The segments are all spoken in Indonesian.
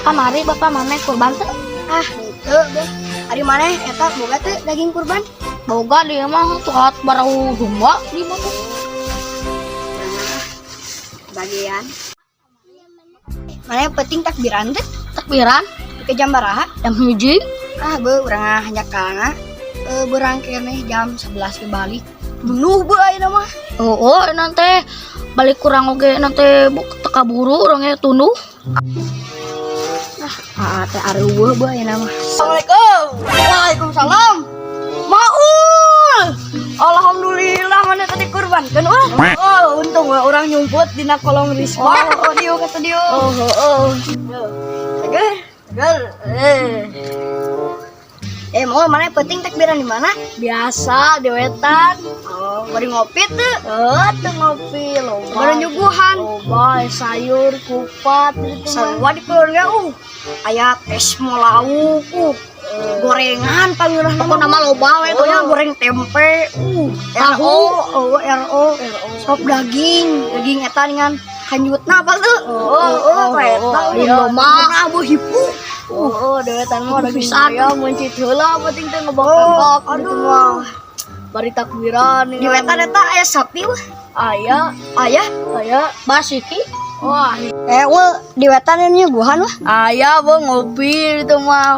kamari bapak mame kurban teh. Ah, henteu beh. Ari maneh eta boga teu daging kurban? Boga dia mah tuhat barau domba di mana. Bagian. Maneh penting takbiran teh Takbiran ke jam baraha? jam 1. Ah, beuh urang hanya kana. Berang keneh jam 11 ke balik. Bunuh beuh ayeuna mah. Oh, nanti balik kurang oge nanti teka buru orangnya tunduh. Teh areueuh beuh ayeuna mah. Assalamualaikum. Waalaikumsalam. Maul. Alhamdulillah mana tadi kurban kan oh untung we orang nyumput dina kolong risma. Oh dieu kata dieu. Seger. Mau mana penting takbiran di mana? Biasa di wetan. Oh, bari ngopi tuh. Tuh ngopi loh. Bari nyuguhan. Loba sayur kupat gitu. Sarua di keluarga aya tes lauk gorengan panggilna Pokok nama loba we ya goreng tempe tahu RO sop daging eta dengan hanyutna apa tuh eta lomba abu hipu dewetan mah udah bisa ya mencit heula penting teh ngebak-bak gitu mah bari takbiran di wetan eta aya sapi aya basiki. Wah, di wetan nya guhan aya ngopi itu mah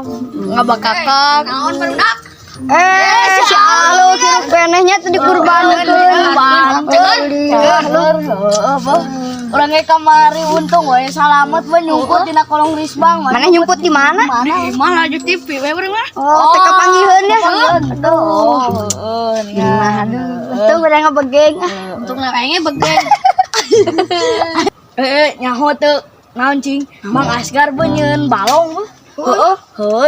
ngabakakak naon barudak. Si Alu hirup benehnya tuh dikurbankeun. Orangnya kamari untung we salamet we nyumput dina kolong risbang. Mana nyumput di mana? Di mana aja TV we urang mah. Oh, teh kapanggiheun ya. Untung udah ngebegeng. Untung kayaknya begeng. Nyaho teu naon cing Mang Asgar beunyeun balong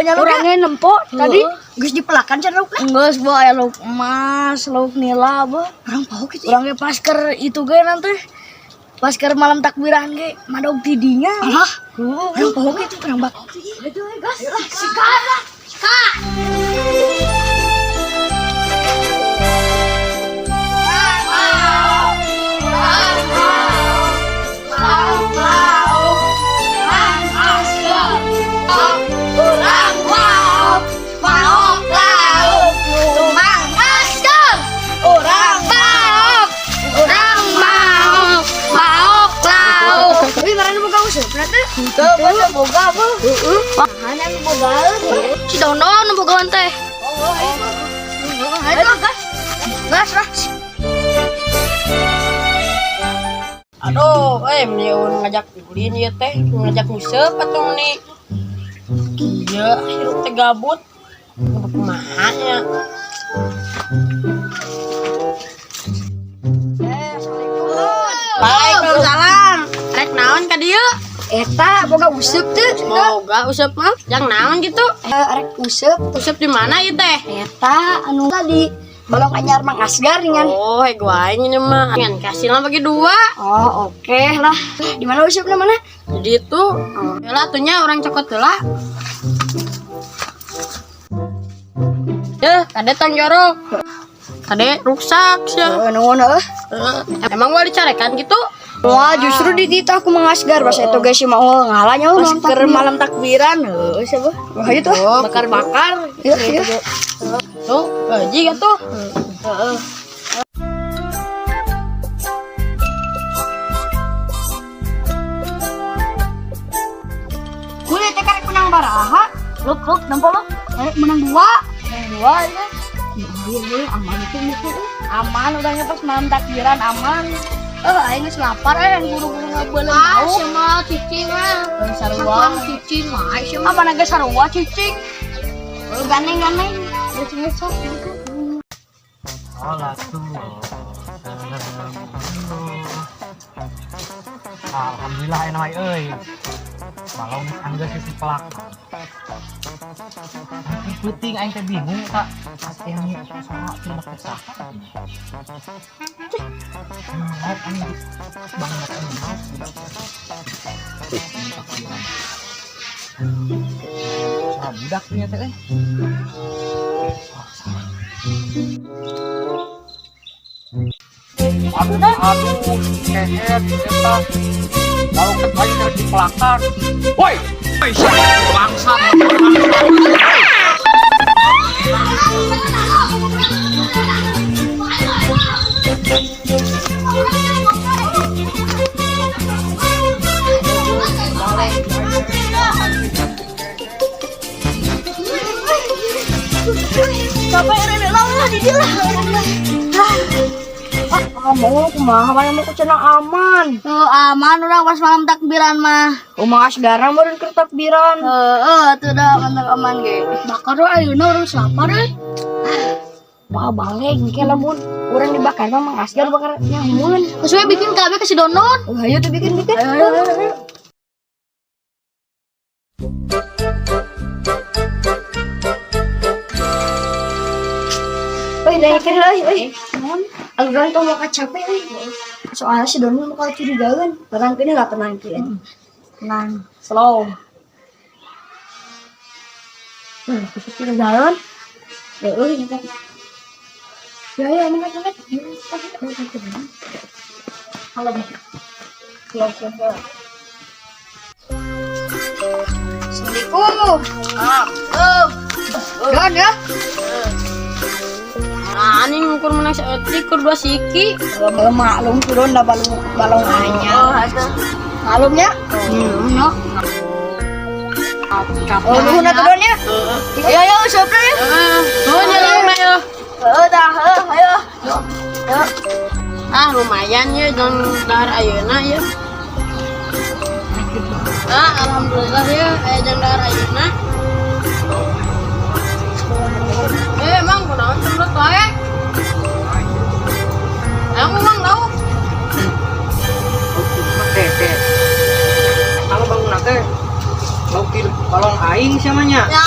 Nya urangnya nempok tadi geus dipelakan can laukna. geus bae aya lauk emas, lauk nila Urang paho kitu. urangnya pasker itu ge nanti pasker malam takbiran ge madog tidinya. Alah, urang paho kitu urang bak. Itu gas. Sikana. Teu boga apa? Hanya boga. Si Dondon boga teh. Ayo gas. Aduh, meniun ngajak ulin ya teh, ngajak nguseup atuh nih. Iya, hirup teh gabut. Kumaha nya? Waalaikumsalam. Rek naon ka dieu? Eta boga useup teu. Boga useup mah, yang naon gitu? Rek useup. Useup di mana ieu teh? Eta anu tadi balong anyar Mang Asgar dengan. Oh, gua ini mah. Ngan kasih lah bagi 2. Oh, oke lah. Di mana usupnya mana? Jadi itu, yalah atunya orang cokot heula. Kade tong jorok. Kade rusak sia. Nuhun Emang gua dicarekan gitu? Wah, justru di titah aku Mang Asgar pas itu guys mau ngalanya Pasker malam takbiran siapa? Wah, itu. Bakar-bakar. Iya. Tuh, gaji kan tuh. Kulit teh karek menang baraha. Luk nampak lo? Menang 2. Ya. Iya, aman itu. Aman udahnya pas malam takbiran aman. Aing geus lapar buru-buru ngabeuleuh Ah, tahu. sama cicing mah. Sarua Cicing mah. apa naga sarua cicing. Ganeng-ganeng. Alhamdulillah enak euy. Balong anggeus si pelak. Tapi penting aing teh bingung tak aslinya saha tindak kesah. Nah, aing banget aing mau. Saha budak nya teh euy. Aduh, kehet, eta. Lalu kembali terus di pelakar. Woi, Bangsa. Sampai rene lah di dia lah. Kamu kumaha mana mau cenah aman. Tuh aman orang pas malam takbiran mah. Kumaha sekarang baru keur takbiran. Tuh dah mantap aman ge. Bakar we ayeuna urang lapar we. Wah balik ke lamun urang dibakar mah Mang Asgar bakar nyamun. Geus we bikin kabeh ke si Dondon. Ayo tuh bikin. Ayo. Naikin lah, Alurang tuh mau capek soalnya si Doni mau curigaan. Tenang kini lah, tenang kini. Tenang, slow. Kita curigaan. Ya, angkat. Halo, slow. Assalamualaikum. Don ya. Aning ukur menang seetik kur 2 siki. Maklum turun dah balong hanya. Maklumnya? No. Nuhun atuh Don ya. Ayo siapa ya? Nuhun ya Long ayo. Ayo. Lumayan ya jang dahar ayeuna ya. Alhamdulillah ya jang dahar ayeuna. Emang kunaon cemrut wae? Emang tahu? Oke. Kalau bangun nate, mau balong aing siamanya. Ya.